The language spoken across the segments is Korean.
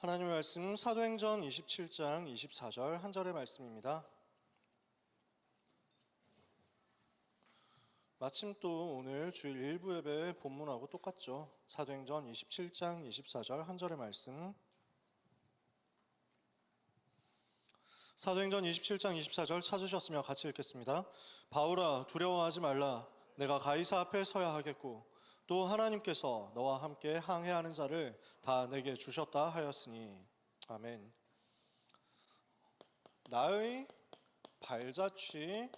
하나님의 말씀 사도행전 27장 24절 한 절의 말씀입니다. 마침 또 오늘 주일 일부 예배 본문하고 똑같죠. 사도행전 27장 24절 한 절의 말씀. 사도행전 27장 24절 찾으셨으면 같이 읽겠습니다. 바울아 두려워하지 말라. 내가 가이사 앞에 서야 하겠고 또 하나님께서 너와 함께 항해하는 자를 다 내게 주셨다 하였으니. 아멘. 나의 발자취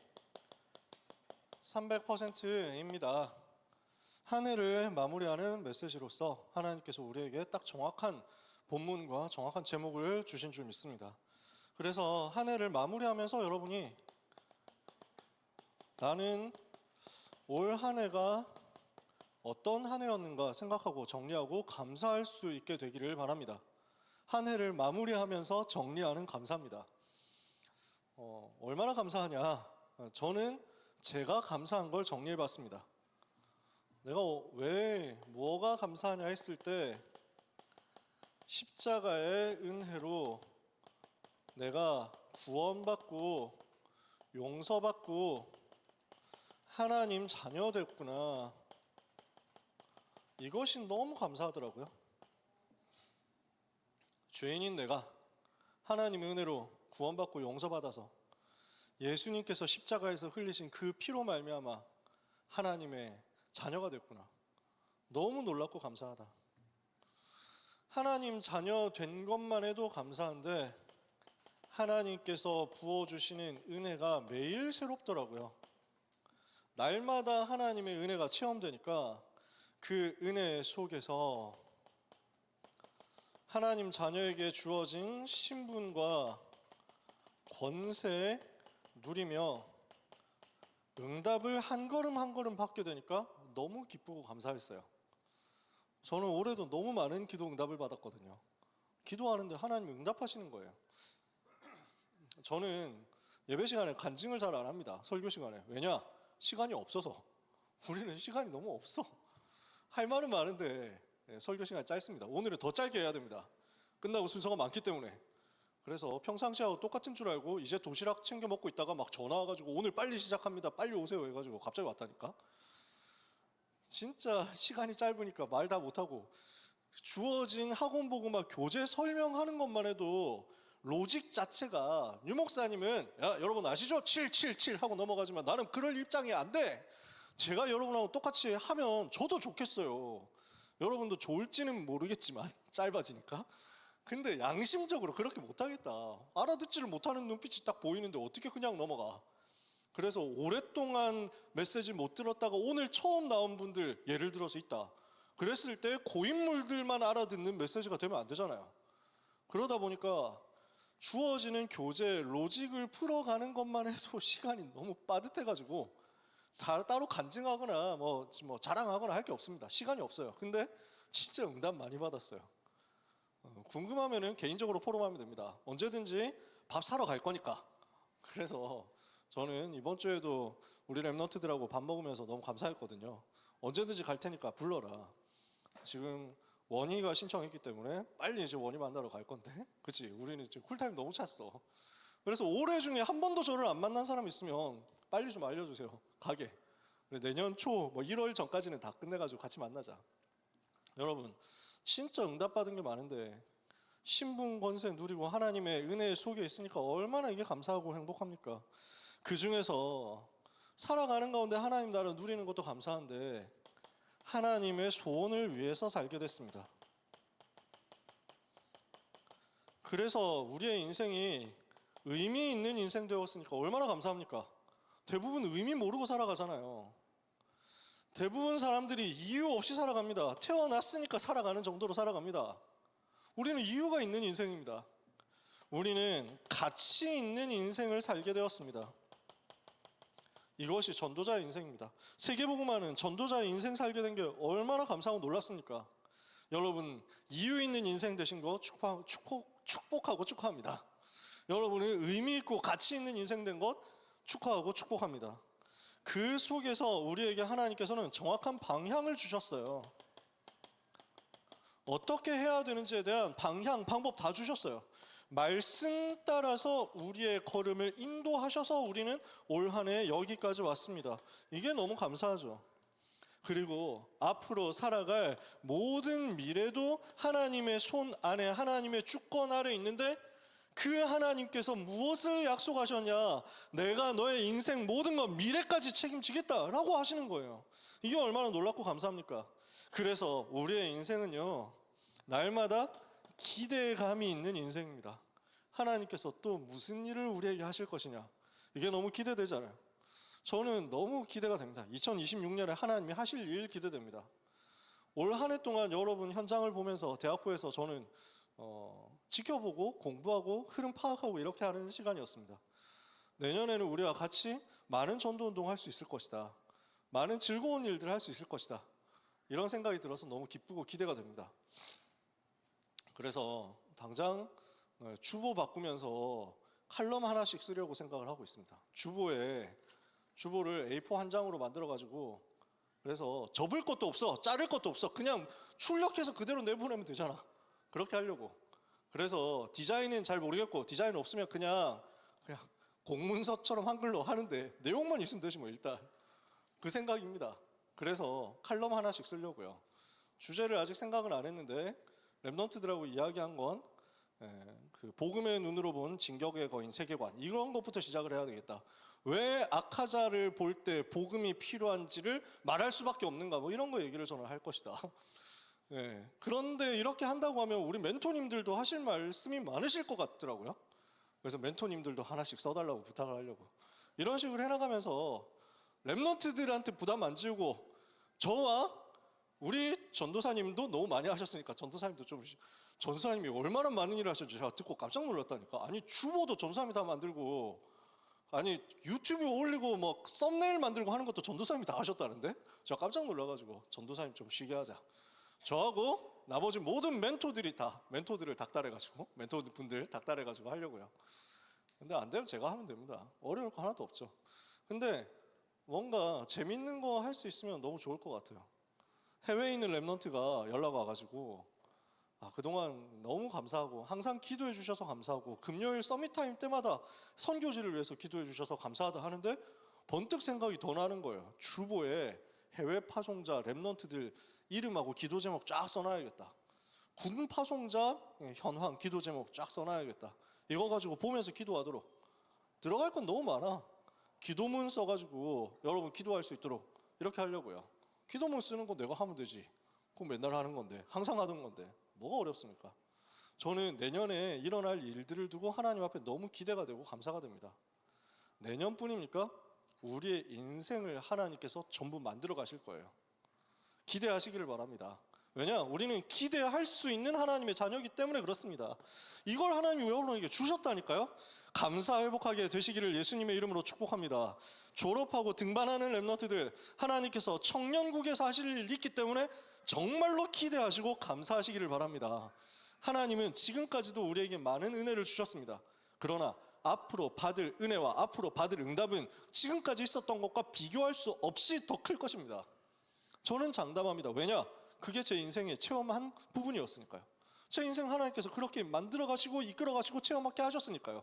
300%입니다. 한 해를 마무리하는 메시지로서 하나님께서 우리에게 딱 정확한 본문과 정확한 제목을 주신 줄 믿습니다. 그래서 한 해를 마무리하면서 여러분이 나는 올 한 해가 어떤 한 해였는가 생각하고 정리하고 감사할 수 있게 되기를 바랍니다. 한 해를 마무리하면서 정리하는 감사입니다. 얼마나 감사하냐? 저는 제가 감사한 걸 정리해 봤습니다. 내가 왜 무엇가 감사하냐 했을 때 십자가의 은혜로 내가 구원받고 용서받고 하나님 자녀 됐구나. 이것이 너무 감사하더라고요. 죄인인 내가 하나님의 은혜로 구원받고 용서받아서 예수님께서 십자가에서 흘리신 그 피로 말미암아 하나님의 자녀가 됐구나. 너무 놀랍고 감사하다. 하나님 자녀 된 것만 해도 감사한데 하나님께서 부어주시는 은혜가 매일 새롭더라고요. 날마다 하나님의 은혜가 체험되니까 그 은혜 속에서 하나님 자녀에게 주어진 신분과 권세 누리며 응답을 한 걸음 한 걸음 받게 되니까 너무 기쁘고 감사했어요. 저는 올해도 너무 많은 기도 응답을 받았거든요. 기도하는데 하나님이 응답하시는 거예요. 저는 예배 시간에 간증을 잘 안 합니다. 설교 시간에. 왜냐? 시간이 없어서. 우리는 시간이 너무 없어. 할 말은 많은데 설교 시간이 짧습니다. 오늘은 더 짧게 해야 됩니다. 끝나고 순서가 많기 때문에. 그래서 평상시하고 똑같은 줄 알고 이제 도시락 챙겨 먹고 있다가 막 전화 와가지고 오늘 빨리 시작합니다. 빨리 오세요 해가지고 갑자기 왔다니까. 진짜 시간이 짧으니까 말 다 못하고 주어진 학원 보고 막 교재 설명하는 것만 해도 로직 자체가 유 목사님은 야 여러분 아시죠? 777 하고 넘어가지만 나는 그럴 입장이 안 돼. 제가 여러분하고 똑같이 하면 저도 좋겠어요. 여러분도 좋을지는 모르겠지만 짧아지니까. 근데 양심적으로 그렇게 못하겠다. 알아듣지를 못하는 눈빛이 딱 보이는데 어떻게 그냥 넘어가. 그래서 오랫동안 메시지 못 들었다가 오늘 처음 나온 분들 예를 들어서 있다. 그랬을 때 고인물들만 알아듣는 메시지가 되면 안 되잖아요. 그러다 보니까 주어지는 교재 로직을 풀어가는 것만 해도 시간이 너무 빠듯해가지고 따로 간증하거나 뭐 자랑하거나 할 게 없습니다. 시간이 없어요. 근데 진짜 응답 많이 받았어요. 궁금하면은 개인적으로 포럼하면 됩니다. 언제든지 밥 사러 갈 거니까. 그래서 저는 이번 주에도 우리 랩런트들하고 밥 먹으면서 너무 감사했거든요. 언제든지 갈 테니까 불러라. 지금 원희가 신청했기 때문에 빨리 이제 원희 만나러 갈 건데, 그치? 우리는 지금 쿨타임 너무 찼어. 그래서 올해 중에 한 번도 저를 안 만난 사람 있으면 빨리 좀 알려주세요. 가게. 내년 초 1월 전까지는 다 끝내가지고 같이 만나자. 여러분 진짜 응답받은 게 많은데 신분 권세 누리고 하나님의 은혜 속에 있으니까 얼마나 이게 감사하고 행복합니까? 그 중에서 살아가는 가운데 하나님 나라 누리는 것도 감사한데 하나님의 소원을 위해서 살게 됐습니다. 그래서 우리의 인생이 의미 있는 인생 되었으니까 얼마나 감사합니까? 대부분 의미 모르고 살아가잖아요. 대부분 사람들이 이유 없이 살아갑니다. 태어났으니까 살아가는 정도로 살아갑니다. 우리는 이유가 있는 인생입니다. 우리는 가치 있는 인생을 살게 되었습니다. 이것이 전도자의 인생입니다. 세계복음화는 전도자의 인생 살게 된 게 얼마나 감사하고 놀랍습니까? 여러분 이유 있는 인생 되신 거 축복하고 축하합니다. 여러분이 의미 있고 가치 있는 인생 된 것 축하하고 축복합니다. 그 속에서 우리에게 하나님께서는 정확한 방향을 주셨어요. 어떻게 해야 되는지에 대한 방향, 방법 다 주셨어요. 말씀 따라서 우리의 걸음을 인도하셔서 우리는 올 한 해 여기까지 왔습니다. 이게 너무 감사하죠. 그리고 앞으로 살아갈 모든 미래도 하나님의 손 안에, 하나님의 주권 아래 있는데 그 하나님께서 무엇을 약속하셨냐? 내가 너의 인생 모든 것 미래까지 책임지겠다라고 하시는 거예요. 이게 얼마나 놀랍고 감사합니까? 그래서 우리의 인생은요, 날마다 기대감이 있는 인생입니다. 하나님께서 또 무슨 일을 우리에게 하실 것이냐, 이게 너무 기대되잖아요. 저는 너무 기대가 됩니다. 2026년에 하나님이 하실 일 기대됩니다. 올 한 해 동안 여러분 현장을 보면서 대학부에서 저는 지켜보고 공부하고 흐름 파악하고 이렇게 하는 시간이었습니다. 내년에는 우리와 같이 많은 전도운동 할 수 있을 것이다. 많은 즐거운 일들을 할 수 있을 것이다. 이런 생각이 들어서 너무 기쁘고 기대가 됩니다. 그래서 당장 주보 바꾸면서 칼럼 하나씩 쓰려고 생각을 하고 있습니다. 주보를 A4 한 장으로 만들어가지고, 그래서 접을 것도 없어, 자를 것도 없어, 그냥 출력해서 그대로 내보내면 되잖아. 그렇게 하려고. 그래서 디자인은 잘 모르겠고, 디자인 없으면 그냥 공문서처럼 한글로 하는데 내용만 있으면 되지 뭐. 일단 그 생각입니다. 그래서 칼럼 하나씩 쓰려고요. 주제를 아직 생각은 안 했는데 랩넌트들하고 이야기한 건 그 복음의 눈으로 본 진격의 거인 세계관, 이런 것부터 시작을 해야 되겠다. 왜 아카자를 볼 때 복음이 필요한지를 말할 수밖에 없는가, 뭐 이런 거 얘기를 저는 할 것이다. 그런데 이렇게 한다고 하면 우리 멘토님들도 하실 말씀이 많으실 것 같더라고요. 그래서 멘토님들도 하나씩 써달라고 부탁을 하려고 이런 식으로 해나가면서 랩넌트들한테 부담 안 지우고, 저와 우리 전도사님도 너무 많이 하셨으니까 전도사님도 좀, 전도사님이 얼마나 많은 일을 하셨는지 제가 듣고 깜짝 놀랐다니까. 아니 주보도 전도사님이 다 만들고, 아니 유튜브에 올리고 뭐 썸네일 만들고 하는 것도 전도사님이 다 하셨다는데 제가 깜짝 놀라가지고 전도사님 좀 쉬게 하자. 저하고 나머지 모든 멘토들을 닥달해가지고, 멘토분들 닥달해가지고 하려고요. 근데 안 되면 제가 하면 됩니다. 어려울 거 하나도 없죠. 근데 뭔가 재밌는 거 할 수 있으면 너무 좋을 것 같아요. 해외에 있는 랩넌트가 연락 와가지고, 그동안 너무 감사하고 항상 기도해 주셔서 감사하고 금요일 서밋타임 때마다 선교지를 위해서 기도해 주셔서 감사하다 하는데 번뜩 생각이 더 나는 거예요. 주보에 해외 파송자 랩넌트들 이름하고 기도 제목 쫙 써놔야겠다. 군 파송자 현황 기도 제목 쫙 써놔야겠다. 이거 가지고 보면서 기도하도록. 들어갈 건 너무 많아. 기도문 써가지고 여러분 기도할 수 있도록 이렇게 하려고요. 기도문 쓰는 거 내가 하면 되지. 그건 맨날 하는 건데, 항상 하던 건데 뭐가 어렵습니까? 저는 내년에 일어날 일들을 두고 하나님 앞에 너무 기대가 되고 감사가 됩니다. 내년뿐입니까? 우리의 인생을 하나님께서 전부 만들어 가실 거예요. 기대하시기를 바랍니다. 왜냐? 우리는 기대할 수 있는 하나님의 자녀이기 때문에 그렇습니다. 이걸 하나님이 여러분에게 주셨다니까요. 감사 회복하게 되시기를 예수님의 이름으로 축복합니다. 졸업하고 등반하는 랩넌트들, 하나님께서 청년국에서 하실 일 있기 때문에 정말로 기대하시고 감사하시기를 바랍니다. 하나님은 지금까지도 우리에게 많은 은혜를 주셨습니다. 그러나 앞으로 받을 은혜와 앞으로 받을 응답은 지금까지 있었던 것과 비교할 수 없이 더 클 것입니다. 저는 장담합니다. 왜냐? 그게 제 인생의 체험한 부분이었으니까요. 제 인생 하나님께서 그렇게 만들어 가시고 이끌어 가시고 체험하게 하셨으니까요.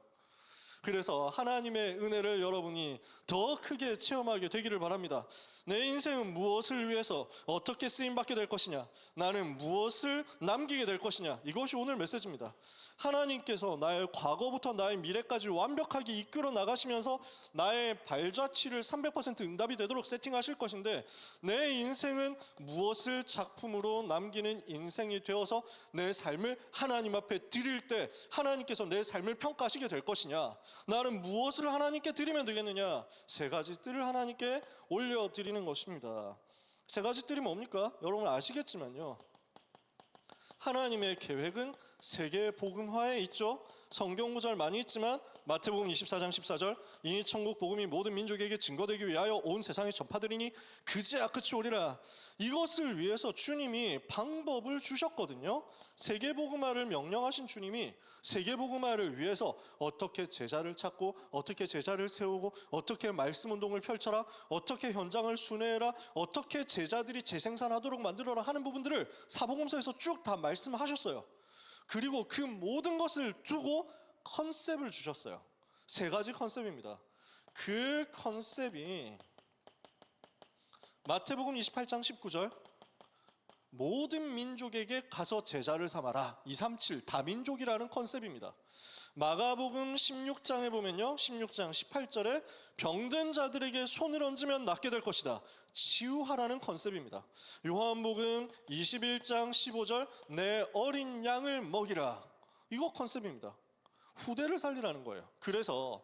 그래서 하나님의 은혜를 여러분이 더 크게 체험하게 되기를 바랍니다. 내 인생은 무엇을 위해서 어떻게 쓰임받게 될 것이냐, 나는 무엇을 남기게 될 것이냐, 이것이 오늘 메시지입니다. 하나님께서 나의 과거부터 나의 미래까지 완벽하게 이끌어 나가시면서 나의 발자취를 300% 응답이 되도록 세팅하실 것인데, 내 인생은 무엇을 작품으로 남기는 인생이 되어서 내 삶을 하나님 앞에 드릴 때 하나님께서 내 삶을 평가하시게 될 것이냐, 나는 무엇을 하나님께 드리면 되겠느냐, 세 가지 뜰을 하나님께 올려드리는 것입니다. 세 가지 뜰이 뭡니까? 여러분 아시겠지만요, 하나님의 계획은 세계 복음화에 있죠. 성경 구절 많이 있지만 마태복음 24장 14절 이니 천국 복음이 모든 민족에게 증거되기 위하여 온 세상에 전파되리니 그제야 끝이 오리라. 이것을 위해서 주님이 방법을 주셨거든요. 세계복음화를 명령하신 주님이 세계복음화를 위해서 어떻게 제자를 찾고 어떻게 제자를 세우고 어떻게 말씀 운동을 펼쳐라, 어떻게 현장을 순회해라, 어떻게 제자들이 재생산하도록 만들어라 하는 부분들을 사복음서에서 쭉 다 말씀하셨어요. 그리고 그 모든 것을 두고 컨셉을 주셨어요. 세 가지 컨셉입니다. 그 컨셉이 마태복음 28장 19절 모든 민족에게 가서 제자를 삼아라. 237 다민족이라는 컨셉입니다. 마가복음 16장에 보면요, 16장 18절에 병든 자들에게 손을 얹으면 낫게 될 것이다. 치유하라는 컨셉입니다. 요한복음 21장 15절 내 어린 양을 먹이라. 이거 컨셉입니다. 후대를 살리라는 거예요. 그래서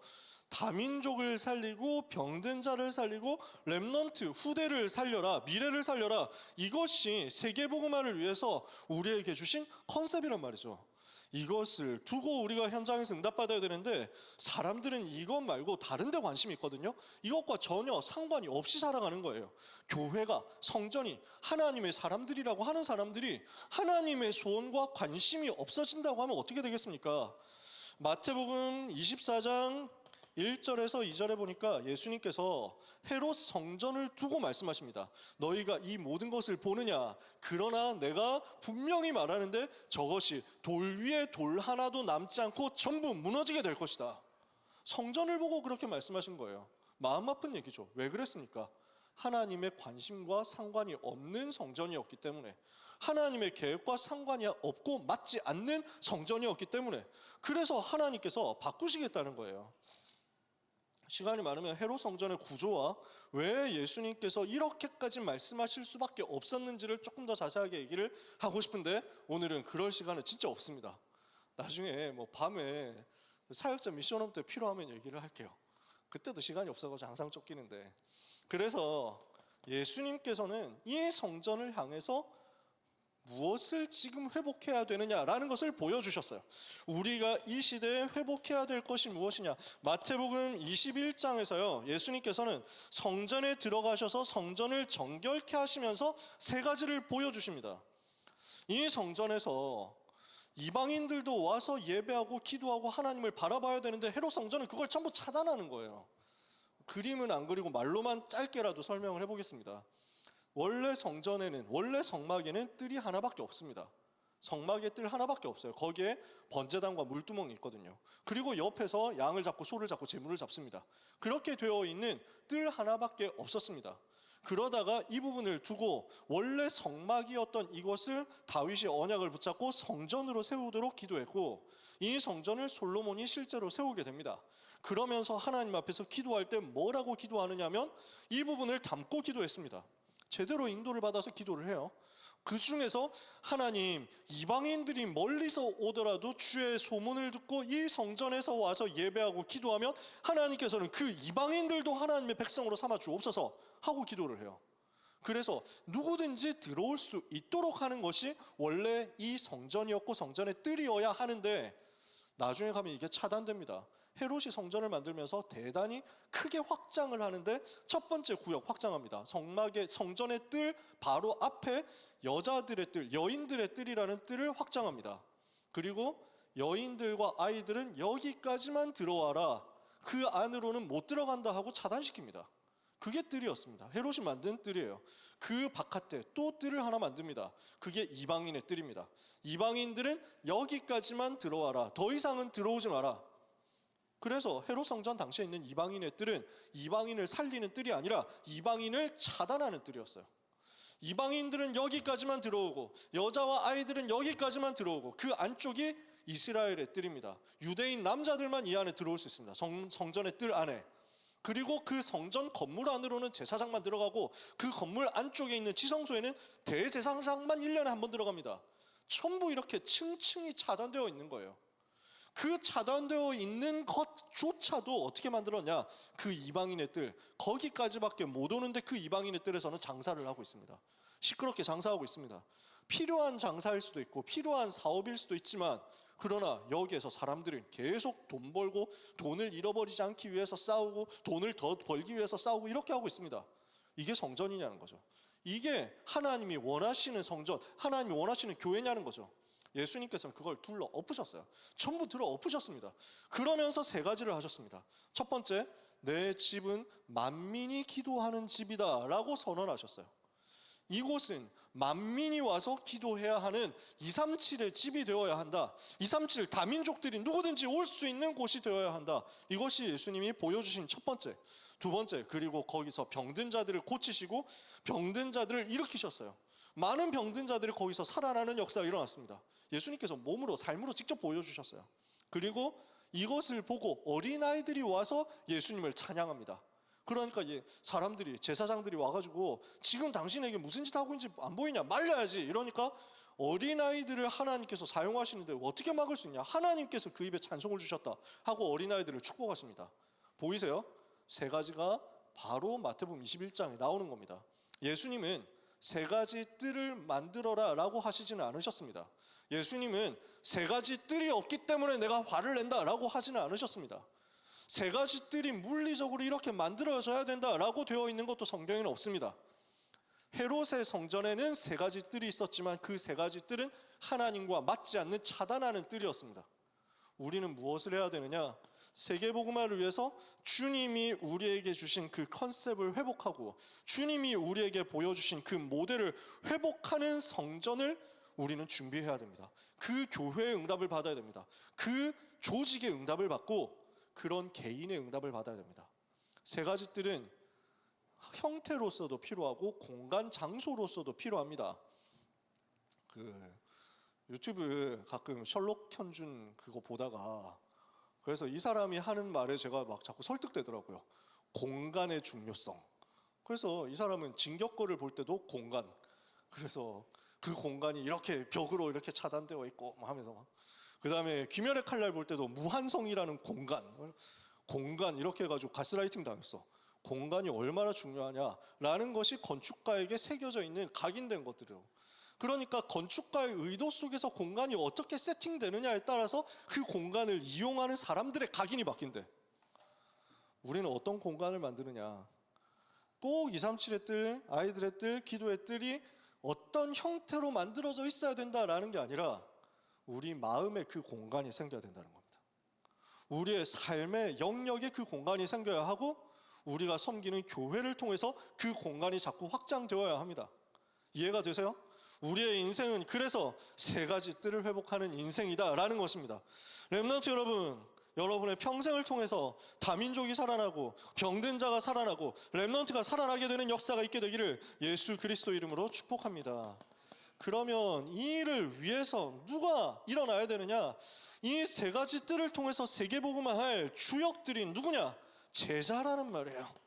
다민족을 살리고 병든 자를 살리고 렘넌트 후대를 살려라, 미래를 살려라. 이것이 세계복음화를 위해서 우리에게 주신 컨셉이란 말이죠. 이것을 두고 우리가 현장에서 응답받아야 되는데 사람들은 이것 말고 다른 데 관심이 있거든요. 이것과 전혀 상관이 없이 살아가는 거예요. 교회가, 성전이 하나님의 사람들이라고 하는 사람들이 하나님의 소원과 관심이 없어진다고 하면 어떻게 되겠습니까? 마태복음 24장 1절에서 2절에 보니까 예수님께서 헤롯 성전을 두고 말씀하십니다. 너희가 이 모든 것을 보느냐? 그러나 내가 분명히 말하는데 저것이 돌 위에 돌 하나도 남지 않고 전부 무너지게 될 것이다. 성전을 보고 그렇게 말씀하신 거예요. 마음 아픈 얘기죠. 왜 그랬습니까? 하나님의 관심과 상관이 없는 성전이었기 때문에, 하나님의 계획과 상관이 없고 맞지 않는 성전이었기 때문에, 그래서 하나님께서 바꾸시겠다는 거예요. 시간이 많으면 헤롯 성전의 구조와 왜 예수님께서 이렇게까지 말씀하실 수밖에 없었는지를 조금 더 자세하게 얘기를 하고 싶은데 오늘은 그럴 시간은 진짜 없습니다. 나중에 뭐 밤에 사역자 미션홈 때 필요하면 얘기를 할게요. 그때도 시간이 없어가지고 항상 쫓기는데, 그래서 예수님께서는 이 성전을 향해서 무엇을 지금 회복해야 되느냐라는 것을 보여주셨어요. 우리가 이 시대에 회복해야 될 것이 무엇이냐? 마태복음 21장에서요, 예수님께서는 성전에 들어가셔서 성전을 정결케 하시면서 세 가지를 보여주십니다. 이 성전에서 이방인들도 와서 예배하고 기도하고 하나님을 바라봐야 되는데 헤롯 성전은 그걸 전부 차단하는 거예요. 그림은 안 그리고 말로만 짧게라도 설명을 해보겠습니다. 원래 성전에는, 원래 성막에는 뜰이 하나밖에 없습니다. 성막에 뜰 하나밖에 없어요. 거기에 번제단과 물두멍이 있거든요. 그리고 옆에서 양을 잡고 소를 잡고 제물을 잡습니다. 그렇게 되어 있는 뜰 하나밖에 없었습니다. 그러다가 이 부분을 두고 원래 성막이었던 이것을 다윗이 언약을 붙잡고 성전으로 세우도록 기도했고, 이 성전을 솔로몬이 실제로 세우게 됩니다. 그러면서 하나님 앞에서 기도할 때 뭐라고 기도하느냐면 이 부분을 담고 기도했습니다. 제대로 인도를 받아서 기도를 해요. 그 중에서 하나님, 이방인들이 멀리서 오더라도 주의 소문을 듣고 이 성전에서 와서 예배하고 기도하면 하나님께서는 그 이방인들도 하나님의 백성으로 삼아 주옵소서 하고 기도를 해요. 그래서 누구든지 들어올 수 있도록 하는 것이 원래 이 성전이었고 성전의 뜰이어야 하는데, 나중에 가면 이게 차단됩니다. 헤롯이 성전을 만들면서 대단히 크게 확장을 하는데 첫 번째 구역 확장합니다. 성막의 성전의 뜰 바로 앞에 여자들의 뜰, 여인들의 뜰이라는 뜰을 확장합니다. 그리고 여인들과 아이들은 여기까지만 들어와라, 그 안으로는 못 들어간다 하고 차단시킵니다. 그게 뜰이었습니다. 헤롯이 만든 뜰이에요. 그 바깥에 또 뜰을 하나 만듭니다. 그게 이방인의 뜰입니다. 이방인들은 여기까지만 들어와라, 더 이상은 들어오지 마라. 그래서 헤롯 성전 당시에 있는 이방인의 뜰은 이방인을 살리는 뜰이 아니라 이방인을 차단하는 뜰이었어요. 이방인들은 여기까지만 들어오고 여자와 아이들은 여기까지만 들어오고 그 안쪽이 이스라엘의 뜰입니다. 유대인 남자들만 이 안에 들어올 수 있습니다. 성전의 뜰 안에. 그리고 그 성전 건물 안으로는 제사장만 들어가고 그 건물 안쪽에 있는 지성소에는 대제사장만 1년에 한 번 들어갑니다. 전부 이렇게 층층이 차단되어 있는 거예요. 그 차단되어 있는 것조차도 어떻게 만들었냐? 그 이방인의 뜰, 거기까지밖에 못 오는데 그 이방인의 뜰에서는 장사를 하고 있습니다. 시끄럽게 장사하고 있습니다. 필요한 장사일 수도 있고 필요한 사업일 수도 있지만 그러나 여기에서 사람들은 계속 돈 벌고 돈을 잃어버리지 않기 위해서 싸우고 돈을 더 벌기 위해서 싸우고 이렇게 하고 있습니다. 이게 성전이냐는 거죠. 이게 하나님이 원하시는 성전, 하나님이 원하시는 교회냐는 거죠. 예수님께서는 그걸 둘러 엎으셨어요. 전부 들어 엎으셨습니다. 그러면서 세 가지를 하셨습니다. 첫 번째, 내 집은 만민이 기도하는 집이다 라고 선언하셨어요. 이곳은 만민이 와서 기도해야 하는 237의 집이 되어야 한다. 237 다민족들이 누구든지 올 수 있는 곳이 되어야 한다. 이것이 예수님이 보여주신 첫 번째. 두 번째, 그리고 거기서 병든 자들을 고치시고 병든 자들을 일으키셨어요. 많은 병든 자들이 거기서 살아나는 역사가 일어났습니다. 예수님께서 몸으로 삶으로 직접 보여주셨어요. 그리고 이것을 보고 어린아이들이 와서 예수님을 찬양합니다. 그러니까 사람들이, 제사장들이 와가지고 지금 당신에게 무슨 짓 하고 있는지 안 보이냐, 말려야지. 이러니까 어린아이들을 하나님께서 사용하시는데 어떻게 막을 수 있냐, 하나님께서 그 입에 찬송을 주셨다 하고 어린아이들을 축복하십니다. 보이세요? 세 가지가 바로 마태복음 21장에 나오는 겁니다. 예수님은 세 가지 뜰을 만들어라 라고 하시지는 않으셨습니다. 예수님은 세 가지 뜰이 없기 때문에 내가 화를 낸다 라고 하지는 않으셨습니다. 세 가지 뜰이 물리적으로 이렇게 만들어져야 된다라고 되어 있는 것도 성경에는 없습니다. 헤롯의 성전에는 세 가지 뜰이 있었지만 그 세 가지 뜰은 하나님과 맞지 않는 차단하는 뜰이었습니다. 우리는 무엇을 해야 되느냐? 세계복음화를 위해서 주님이 우리에게 주신 그 컨셉을 회복하고 주님이 우리에게 보여주신 그 모델을 회복하는 성전을 우리는 준비해야 됩니다. 그 교회의 응답을 받아야 됩니다. 그 조직의 응답을 받고 그런 개인의 응답을 받아야 됩니다. 세 가지 뜰은 형태로서도 필요하고 공간, 장소로서도 필요합니다. 유튜브 가끔 셜록 현준 그거 보다가 그래서 이 사람이 하는 말에 제가 막 자꾸 설득되더라고요. 공간의 중요성. 그래서 이 사람은 진격거를 볼 때도 공간. 그래서 그 공간이 이렇게 벽으로 이렇게 차단되어 있고 하면서 막. 그 다음에 귀멸의 칼날 볼 때도 무한성이라는 공간 이렇게 해가지고 가스라이팅 당했어. 공간이 얼마나 중요하냐라는 것이 건축가에게 새겨져 있는 각인된 것들이에요. 그러니까 건축가의 의도 속에서 공간이 어떻게 세팅되느냐에 따라서 그 공간을 이용하는 사람들의 각인이 바뀐대. 우리는 어떤 공간을 만드느냐, 꼭 237의 뜰, 아이들의 뜰, 기도의 뜰이 어떤 형태로 만들어져 있어야 된다라는 게 아니라 우리 마음에 그 공간이 생겨야 된다는 겁니다. 우리의 삶의 영역에 그 공간이 생겨야 하고 우리가 섬기는 교회를 통해서 그 공간이 자꾸 확장되어야 합니다. 이해가 되세요? 우리의 인생은 그래서 세 가지 뜰을 회복하는 인생이다라는 것입니다. 렘넌트 여러분, 여러분의 평생을 통해서 다민족이 살아나고 병든 자가 살아나고 렘넌트가 살아나게 되는 역사가 있게 되기를 예수 그리스도 이름으로 축복합니다. 그러면 이 일을 위해서 누가 일어나야 되느냐? 이 세 가지 뜰을 통해서 세계복음화할 주역들이 누구냐? 제자라는 말이에요.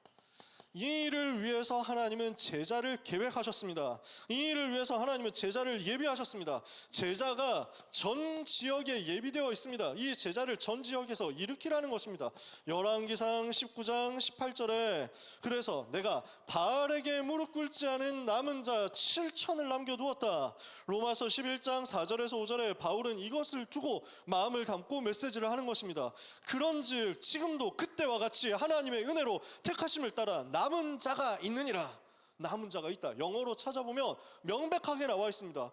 이 일을 위해서 하나님은 제자를 계획하셨습니다. 이 일을 위해서 하나님은 제자를 예비하셨습니다. 제자가 전 지역에 예비되어 있습니다. 이 제자를 전 지역에서 일으키라는 것입니다. 열왕기상 19장 18절에 그래서 내가 바알에게 무릎 꿇지 않은 남은 자 7천을 남겨두었다. 로마서 11장 4절에서 5절에 바울은 이것을 두고 마음을 담고 메시지를 하는 것입니다. 그런즉 지금도 그때와 같이 하나님의 은혜로 택하심을 따라 남은 자가 있느니라. 남은 자가 있다. 영어로 찾아보면 명백하게 나와 있습니다.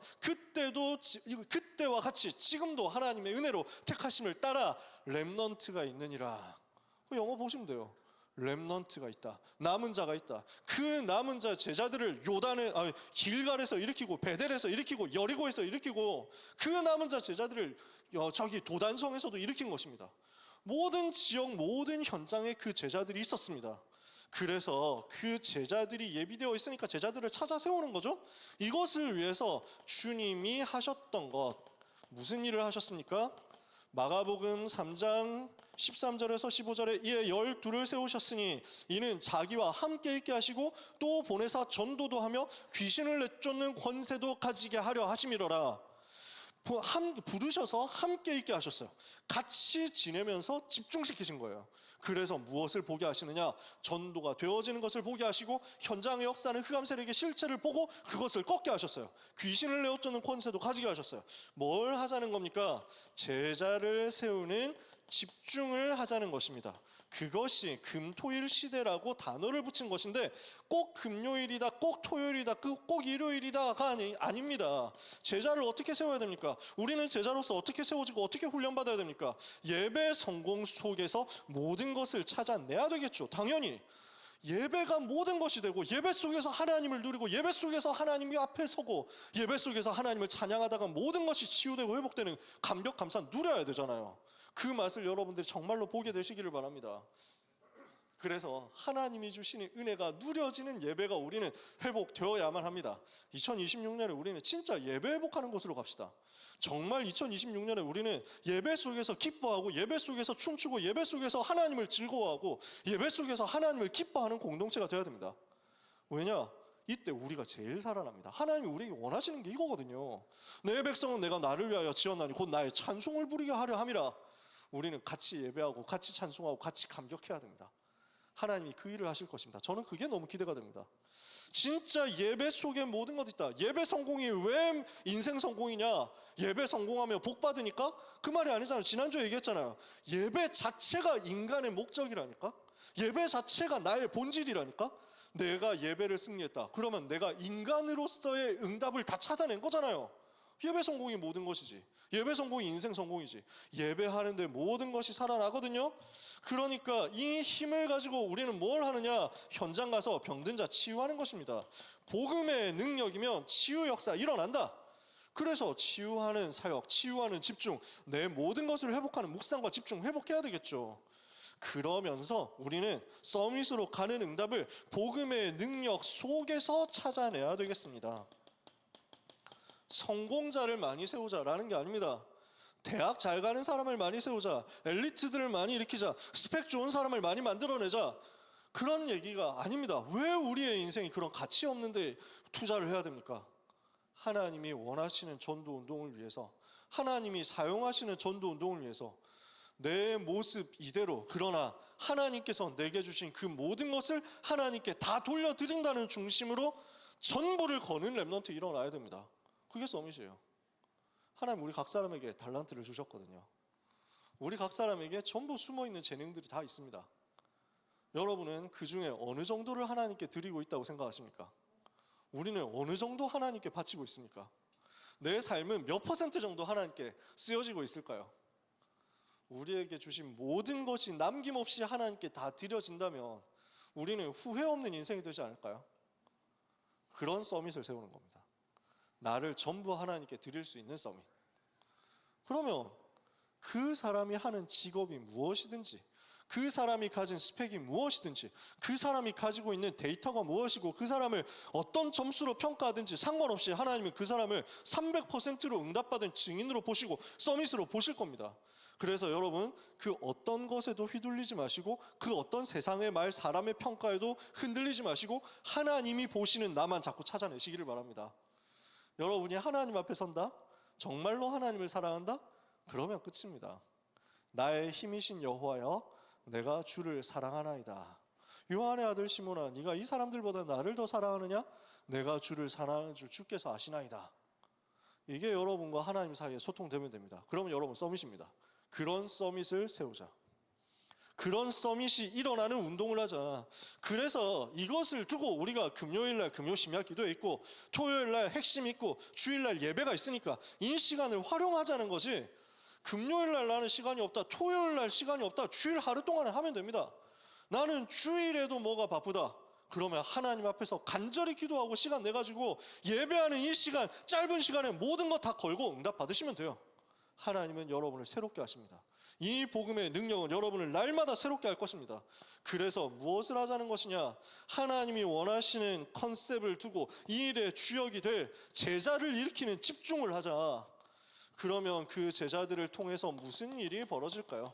그때와 같이 지금도 하나님의 은혜로 택하심을 따라 렘넌트가 있느니라. 영어 보시면 돼요. 렘넌트가 있다. 남은 자가 있다. 그 남은 자 제자들을 길갈에서 일으키고 베델에서 일으키고 여리고에서 일으키고 그 남은 자 제자들을 저기 도단성에서도 일으킨 것입니다. 모든 지역 모든 현장에 그 제자들이 있었습니다. 그래서 그 제자들이 예비되어 있으니까 제자들을 찾아 세우는 거죠. 이것을 위해서 주님이 하셨던 것, 무슨 일을 하셨습니까? 마가복음 3장 13절에서 15절에 이에 12를 세우셨으니 이는 자기와 함께 있게 하시고 또 보내사 전도도 하며 귀신을 내쫓는 권세도 가지게 하려 하심이로라. 부르셔서 함께 있게 하셨어요. 같이 지내면서 집중시키신 거예요. 그래서 무엇을 보게 하시느냐? 전도가 되어지는 것을 보게 하시고 현장의 역사는 흑암 세력의 실체를 보고 그것을 꺾게 하셨어요. 귀신을 내어쫓는 권세도 가지게 하셨어요. 뭘 하자는 겁니까? 제자를 세우는 집중을 하자는 것입니다. 그것이 금토일 시대라고 단어를 붙인 것인데 꼭 금요일이다, 꼭 토요일이다, 꼭 일요일이다가 아닙니다. 제자를 어떻게 세워야 됩니까? 우리는 제자로서 어떻게 세워지고 어떻게 훈련받아야 됩니까? 예배 성공 속에서 모든 것을 찾아내야 되겠죠. 당연히 예배가 모든 것이 되고 예배 속에서 하나님을 누리고 예배 속에서 하나님 앞에 서고 예배 속에서 하나님을 찬양하다가 모든 것이 치유되고 회복되는 감격 감사 누려야 되잖아요. 그 맛을 여러분들이 정말로 보게 되시기를 바랍니다. 그래서 하나님이 주시는 은혜가 누려지는 예배가 우리는 회복되어야만 합니다. 2026년에 우리는 진짜 예배 회복하는 것으로 갑시다. 정말 2026년에 우리는 예배 속에서 기뻐하고 예배 속에서 춤추고 예배 속에서 하나님을 즐거워하고 예배 속에서 하나님을 기뻐하는 공동체가 되어야 됩니다. 왜냐? 이때 우리가 제일 살아납니다. 하나님이 우리에게 원하시는 게 이거거든요. 내 백성은 내가 나를 위하여 지었나니 곧 나의 찬송을 부리게 하려 함이라. 우리는 같이 예배하고 같이 찬송하고 같이 감격해야 됩니다. 하나님이 그 일을 하실 것입니다. 저는 그게 너무 기대가 됩니다. 진짜 예배 속에 모든 것이 있다. 예배 성공이 왜 인생 성공이냐? 예배 성공하면 복 받으니까? 그 말이 아니잖아요. 지난주에 얘기했잖아요. 예배 자체가 인간의 목적이라니까? 예배 자체가 나의 본질이라니까? 내가 예배를 승리했다. 그러면 내가 인간으로서의 응답을 다 찾아낸 거잖아요. 예배 성공이 모든 것이지. 예배 성공이 인생 성공이지. 예배하는데 모든 것이 살아나거든요. 그러니까 이 힘을 가지고 우리는 뭘 하느냐? 현장 가서 병든 자 치유하는 것입니다. 복음의 능력이면 치유 역사 일어난다. 그래서 치유하는 사역, 치유하는 집중, 내 모든 것을 회복하는 묵상과 집중 회복해야 되겠죠. 그러면서 우리는 서밋으로 가는 응답을 복음의 능력 속에서 찾아내야 되겠습니다. 성공자를 많이 세우자라는 게 아닙니다. 대학 잘 가는 사람을 많이 세우자, 엘리트들을 많이 일으키자, 스펙 좋은 사람을 많이 만들어내자, 그런 얘기가 아닙니다. 왜 우리의 인생이 그런 가치 없는데 투자를 해야 됩니까? 하나님이 원하시는 전도 운동을 위해서, 하나님이 사용하시는 전도 운동을 위해서 내 모습 이대로, 그러나 하나님께서 내게 주신 그 모든 것을 하나님께 다 돌려드린다는 중심으로 전부를 거는 랩넌트 일어나야 됩니다. 그게 서밋이에요. 하나님 우리 각 사람에게 달란트를 주셨거든요. 우리 각 사람에게 전부 숨어있는 재능들이 다 있습니다. 여러분은 그 중에 어느 정도를 하나님께 드리고 있다고 생각하십니까? 우리는 어느 정도 하나님께 바치고 있습니까? 내 삶은 몇 퍼센트 정도 하나님께 쓰여지고 있을까요? 우리에게 주신 모든 것이 남김없이 하나님께 다 드려진다면 우리는 후회 없는 인생이 되지 않을까요? 그런 서밋을 세우는 겁니다. 나를 전부 하나님께 드릴 수 있는 서밋. 그러면 그 사람이 하는 직업이 무엇이든지, 그 사람이 가진 스펙이 무엇이든지, 그 사람이 가지고 있는 데이터가 무엇이고, 그 사람을 어떤 점수로 평가하든지 상관없이 하나님은 그 사람을 300%로 응답받은 증인으로 보시고 서밋으로 보실 겁니다. 그래서 여러분, 그 어떤 것에도 휘둘리지 마시고, 그 어떤 세상의 말, 사람의 평가에도 흔들리지 마시고 하나님이 보시는 나만 자꾸 찾아내시기를 바랍니다. 여러분이 하나님 앞에 선다? 정말로 하나님을 사랑한다? 그러면 끝입니다. 나의 힘이신 여호와여, 내가 주를 사랑하나이다. 요한의 아들 시몬아, 네가 이 사람들보다 나를 더 사랑하느냐? 내가 주를 사랑하는 줄 주께서 아시나이다. 이게 여러분과 하나님 사이에 소통되면 됩니다. 그러면 여러분 서밋입니다. 그런 서밋을 세우자. 그런 서밋이 일어나는 운동을 하자. 그래서 이것을 두고 우리가 금요일날 금요 심야 기도에 있고, 토요일날 핵심 있고, 주일날 예배가 있으니까 이 시간을 활용하자는 거지, 금요일날 나는 시간이 없다, 토요일날 시간이 없다, 주일 하루 동안에 하면 됩니다. 나는 주일에도 뭐가 바쁘다. 그러면 하나님 앞에서 간절히 기도하고 시간 내가지고 예배하는 이 시간, 짧은 시간에 모든 거 다 걸고 응답 받으시면 돼요. 하나님은 여러분을 새롭게 하십니다. 이 복음의 능력은 여러분을 날마다 새롭게 할 것입니다. 그래서 무엇을 하자는 것이냐? 하나님이 원하시는 컨셉을 두고 이 일의 주역이 될 제자를 일으키는 집중을 하자. 그러면 그 제자들을 통해서 무슨 일이 벌어질까요?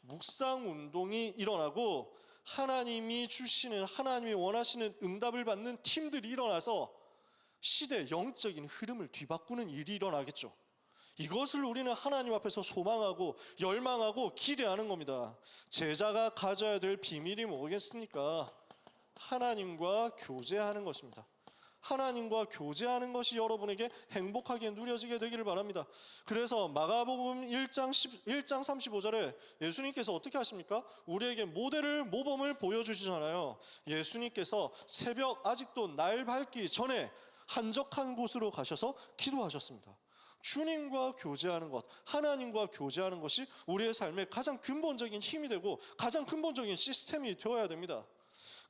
묵상 운동이 일어나고 하나님이 주시는, 하나님이 원하시는 응답을 받는 팀들이 일어나서 시대 영적인 흐름을 뒤바꾸는 일이 일어나겠죠. 이것을 우리는 하나님 앞에서 소망하고 열망하고 기대하는 겁니다. 제자가 가져야 될 비밀이 뭐겠습니까? 하나님과 교제하는 것입니다. 하나님과 교제하는 것이 여러분에게 행복하게 누려지게 되기를 바랍니다. 그래서 마가복음 1장 35절에 예수님께서 어떻게 하십니까? 우리에게 모범을 보여주시잖아요. 예수님께서 새벽 아직도 날 밝기 전에 한적한 곳으로 가셔서 기도하셨습니다. 주님과 교제하는 것, 하나님과 교제하는 것이 우리의 삶의 가장 근본적인 힘이 되고 가장 근본적인 시스템이 되어야 됩니다.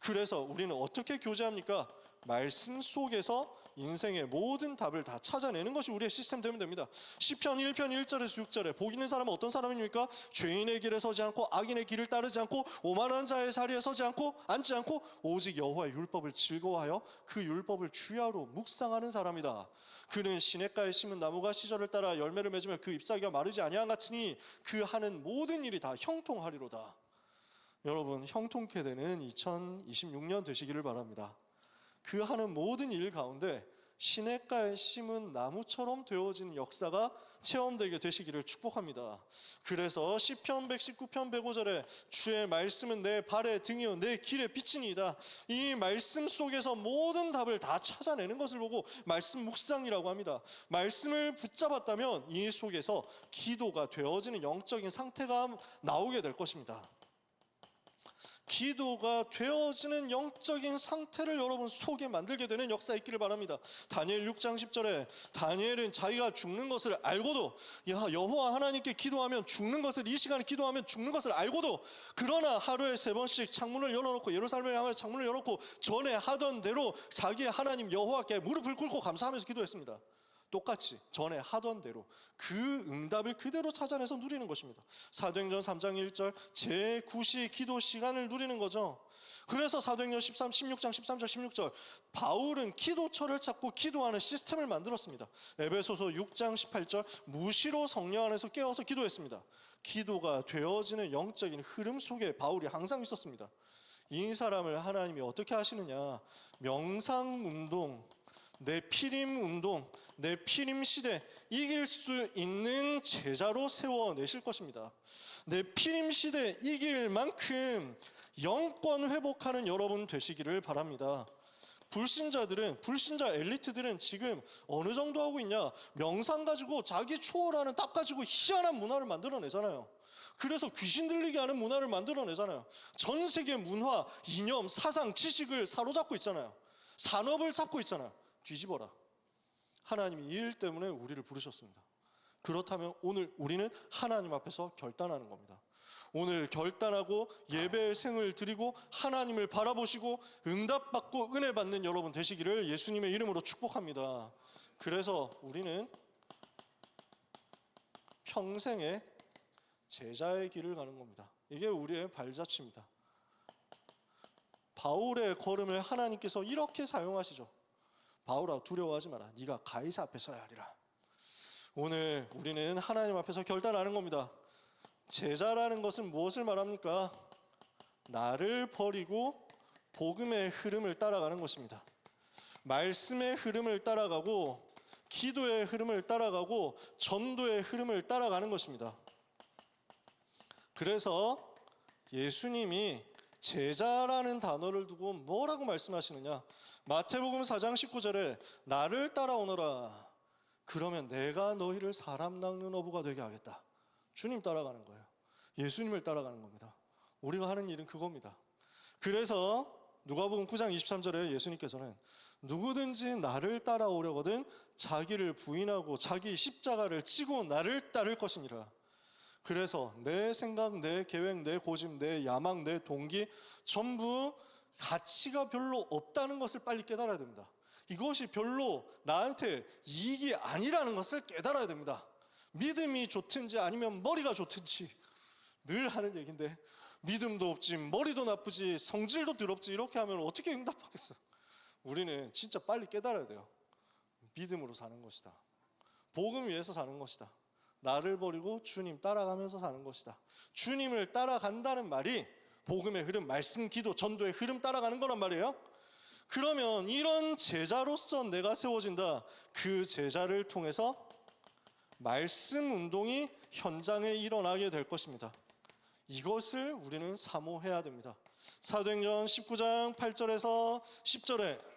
그래서 우리는 어떻게 교제합니까? 말씀 속에서 인생의 모든 답을 다 찾아내는 것이 우리의 시스템 되면 됩니다. 시편 1편 1절에서 6절에 복 있는 사람은 어떤 사람입니까? 죄인의 길에 서지 않고 악인의 길을 따르지 않고 오만한 자의 자리에 서지 않고 앉지 않고 오직 여호와의 율법을 즐거워하여 그 율법을 주야로 묵상하는 사람이다. 그는 시냇가에 심은 나무가 시절을 따라 열매를 맺으며 그 잎사귀가 마르지 아니한 같으니 그 하는 모든 일이 다 형통하리로다. 여러분, 형통케 되는 2026년 되시기를 바랍니다. 그 하는 모든 일 가운데 시냇가에 심은 나무처럼 되어지는 역사가 체험되게 되시기를 축복합니다. 그래서 시편 119편 105절에 주의 말씀은 내 발의 등이요 내 길의 빛이니이다. 이 말씀 속에서 모든 답을 다 찾아내는 것을 보고 말씀 묵상이라고 합니다. 말씀을 붙잡았다면 이 속에서 기도가 되어지는 영적인 상태가 나오게 될 것입니다. 기도가 되어지는 영적인 상태를 여러분 속에 만들게 되는 역사 있기를 바랍니다. 다니엘 6장 10절에 다니엘은 자기가 죽는 것을 알고도 여호와 하나님께 기도하면 죽는 것을 이 시간에 기도하면 죽는 것을 알고도 그러나 하루에 3번씩 창문을 열어놓고 예루살렘을 향해서 창문을 열어놓고 전에 하던 대로 자기의 하나님 여호와께 무릎을 꿇고 감사하면서 기도했습니다. 똑같이 전에 하던 대로 그 응답을 그대로 찾아내서 누리는 것입니다. 사도행전 3장 1절 제9시 기도 시간을 누리는 거죠. 그래서 사도행전 16장 13절 16절 바울은 기도처를 찾고 기도하는 시스템을 만들었습니다. 에베소서 6장 18절 무시로 성령 안에서 깨어서 기도했습니다. 기도가 되어지는 영적인 흐름 속에 바울이 항상 있었습니다. 이 사람을 하나님이 어떻게 하시느냐, 명상운동, 내피림 운동, 내피림 시대 이길 수 있는 제자로 세워내실 것입니다. 내피림 시대 이길 만큼 영권 회복하는 여러분 되시기를 바랍니다. 불신자 엘리트들은 지금 어느 정도 하고 있냐, 명상 가지고 자기 초월하는 딱 가지고 희한한 문화를 만들어내잖아요. 그래서 귀신 들리게 하는 문화를 만들어내잖아요. 전 세계 문화, 이념, 사상, 지식을 사로잡고 있잖아요. 산업을 잡고 있잖아요. 뒤집어라. 하나님이 이 일 때문에 우리를 부르셨습니다. 그렇다면 오늘 우리는 하나님 앞에서 결단하는 겁니다. 오늘 결단하고 예배의 생을 드리고 하나님을 바라보시고 응답받고 은혜 받는 여러분 되시기를 예수님의 이름으로 축복합니다. 그래서 우리는 평생의 제자의 길을 가는 겁니다. 이게 우리의 발자취입니다. 바울의 걸음을 하나님께서 이렇게 사용하시죠. 바울아 두려워하지 마라. 네가 가이사 앞에 서야 하리라. 오늘 우리는 하나님 앞에서 결단하는 겁니다. 제자라는 것은 무엇을 말합니까? 나를 버리고 복음의 흐름을 따라가는 것입니다. 말씀의 흐름을 따라가고 기도의 흐름을 따라가고 전도의 흐름을 따라가는 것입니다. 그래서 예수님이 제자라는 단어를 두고 뭐라고 말씀하시느냐, 마태복음 4장 19절에 나를 따라오너라 그러면 내가 너희를 사람 낚는 어부가 되게 하겠다. 주님 따라가는 거예요. 예수님을 따라가는 겁니다. 우리가 하는 일은 그겁니다. 그래서 누가복음 9장 23절에 예수님께서는 누구든지 나를 따라오려거든 자기를 부인하고 자기 십자가를 지고 나를 따를 것이니라. 그래서 내 생각, 내 계획, 내 고집, 내 야망, 내 동기 전부 가치가 별로 없다는 것을 빨리 깨달아야 됩니다. 이것이 별로 나한테 이익이 아니라는 것을 깨달아야 됩니다. 믿음이 좋든지 아니면 머리가 좋든지 늘 하는 얘기인데 믿음도 없지 머리도 나쁘지 성질도 더럽지 이렇게 하면 어떻게 응답하겠어? 우리는 진짜 빨리 깨달아야 돼요. 믿음으로 사는 것이다. 복음 위해서 사는 것이다. 나를 버리고 주님 따라가면서 사는 것이다. 주님을 따라간다는 말이 복음의 흐름, 말씀, 기도, 전도의 흐름 따라가는 거란 말이에요. 그러면 이런 제자로서 내가 세워진다. 그 제자를 통해서 말씀 운동이 현장에 일어나게 될 것입니다. 이것을 우리는 사모해야 됩니다. 사도행전 19장 8절에서 10절에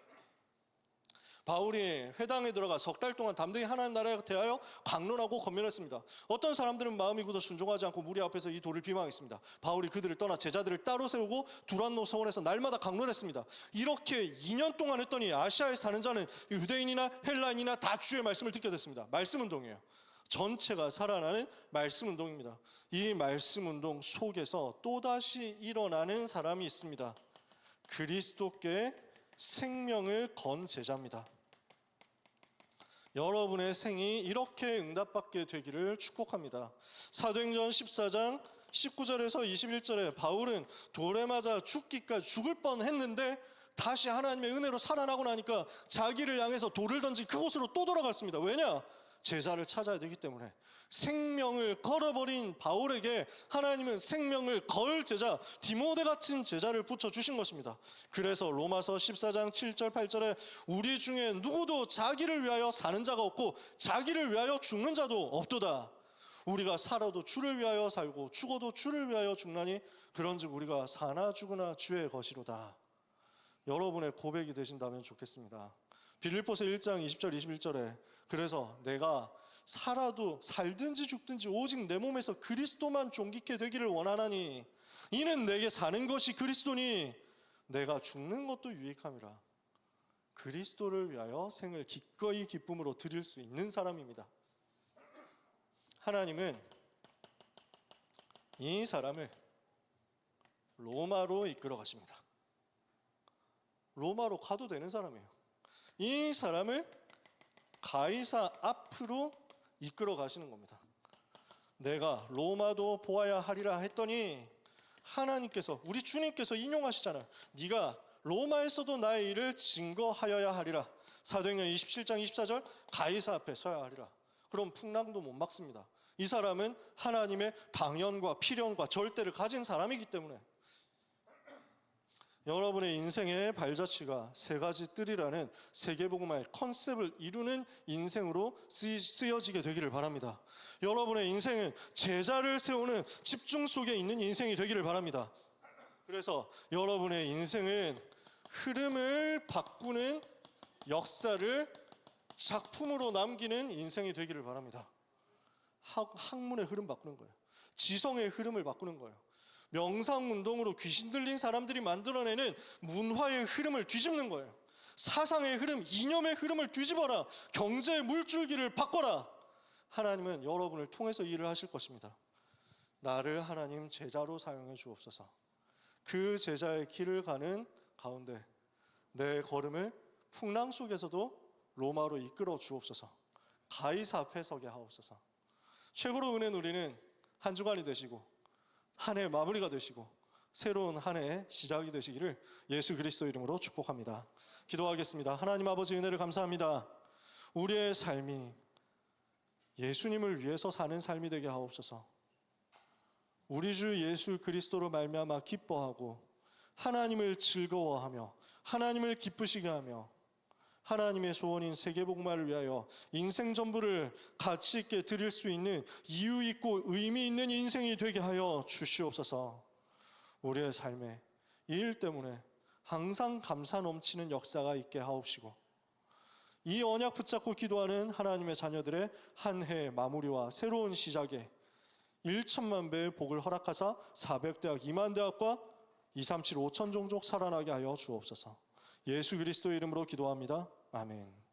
바울이 회당에 들어가 석 달 동안 담대히 하나님 나라에 대하여 강론하고 권면했습니다. 어떤 사람들은 마음이 굳어 순종하지 않고 무리 앞에서 이 돌을 비방했습니다. 바울이 그들을 떠나 제자들을 따로 세우고 두란노 서원에서 날마다 강론했습니다. 이렇게 2년 동안 했더니 아시아에 사는 자는 유대인이나 헬라인이나 다 주의 말씀을 듣게 됐습니다. 말씀 운동이에요. 전체가 살아나는 말씀 운동입니다. 이 말씀 운동 속에서 또다시 일어나는 사람이 있습니다. 그리스도께 생명을 건 제자입니다. 여러분의 생이 이렇게 응답받게 되기를 축복합니다. 사도행전 14장 19절에서 21절에 바울은 돌에 맞아 죽기까지 죽을 뻔했는데 다시 하나님의 은혜로 살아나고 나니까 자기를 향해서 돌을 던진 그곳으로 또 돌아갔습니다. 왜냐? 제자를 찾아야 되기 때문에. 생명을 걸어버린 바울에게 하나님은 생명을 걸 제자, 디모데 같은 제자를 붙여주신 것입니다. 그래서 로마서 14장 7절 8절에 우리 중에 누구도 자기를 위하여 사는 자가 없고 자기를 위하여 죽는 자도 없도다. 우리가 살아도 주를 위하여 살고 죽어도 주를 위하여 죽나니 그런즉 우리가 사나 죽으나 주의 것이로다. 여러분의 고백이 되신다면 좋겠습니다. 빌립보서 1장 20절 21절에 그래서 내가 살아도 살든지 죽든지 오직 내 몸에서 그리스도만 존귀케 되기를 원하나니 이는 내게 사는 것이 그리스도니 내가 죽는 것도 유익함이라. 그리스도를 위하여 생을 기꺼이 기쁨으로 드릴 수 있는 사람입니다. 하나님은 이 사람을 로마로 이끌어 가십니다. 로마로 가도 되는 사람이에요. 이 사람을 가이사 앞으로 이끌어 가시는 겁니다. 내가 로마도 보아야 하리라 했더니 하나님께서, 우리 주님께서 인용하시잖아요. 네가 로마에서도 나의 일을 증거하여야 하리라. 사도행전 27장 24절 가이사 앞에 서야 하리라. 그럼 풍랑도 못 막습니다. 이 사람은 하나님의 당연과 필연과 절대를 가진 사람이기 때문에. 여러분의 인생의 발자취가 세 가지 뜰이라는 세계복음화의 컨셉을 이루는 인생으로 쓰여지게 되기를 바랍니다. 여러분의 인생은 제자를 세우는 집중 속에 있는 인생이 되기를 바랍니다. 그래서 여러분의 인생은 흐름을 바꾸는 역사를 작품으로 남기는 인생이 되기를 바랍니다. 학문의 흐름 바꾸는 거예요. 지성의 흐름을 바꾸는 거예요. 명상운동으로 귀신 들린 사람들이 만들어내는 문화의 흐름을 뒤집는 거예요. 사상의 흐름, 이념의 흐름을 뒤집어라. 경제의 물줄기를 바꿔라. 하나님은 여러분을 통해서 일을 하실 것입니다. 나를 하나님 제자로 사용해 주옵소서. 그 제자의 길을 가는 가운데 내 걸음을 풍랑 속에서도 로마로 이끌어 주옵소서. 가이사 앞에 서게 하옵소서. 최고로 은혜 누리는 한 주간이 되시고 한 해 마무리가 되시고 새로운 한 해의 시작이 되시기를 예수 그리스도 이름으로 축복합니다. 기도하겠습니다. 하나님 아버지 은혜를 감사합니다. 우리의 삶이 예수님을 위해서 사는 삶이 되게 하옵소서. 우리 주 예수 그리스도로 말미암아 기뻐하고 하나님을 즐거워하며 하나님을 기쁘시게 하며 하나님의 소원인 세계복음화를 위하여 인생 전부를 가치 있게 드릴 수 있는 이유 있고 의미 있는 인생이 되게 하여 주시옵소서. 우리의 삶에 이 일 때문에 항상 감사 넘치는 역사가 있게 하옵시고 이 언약 붙잡고 기도하는 하나님의 자녀들의 한 해의 마무리와 새로운 시작에 1천만 배의 복을 허락하사 400대학 2만 대학과 237 5천 종족 살아나게 하여 주옵소서. 예수 그리스도의 이름으로 기도합니다. 아멘.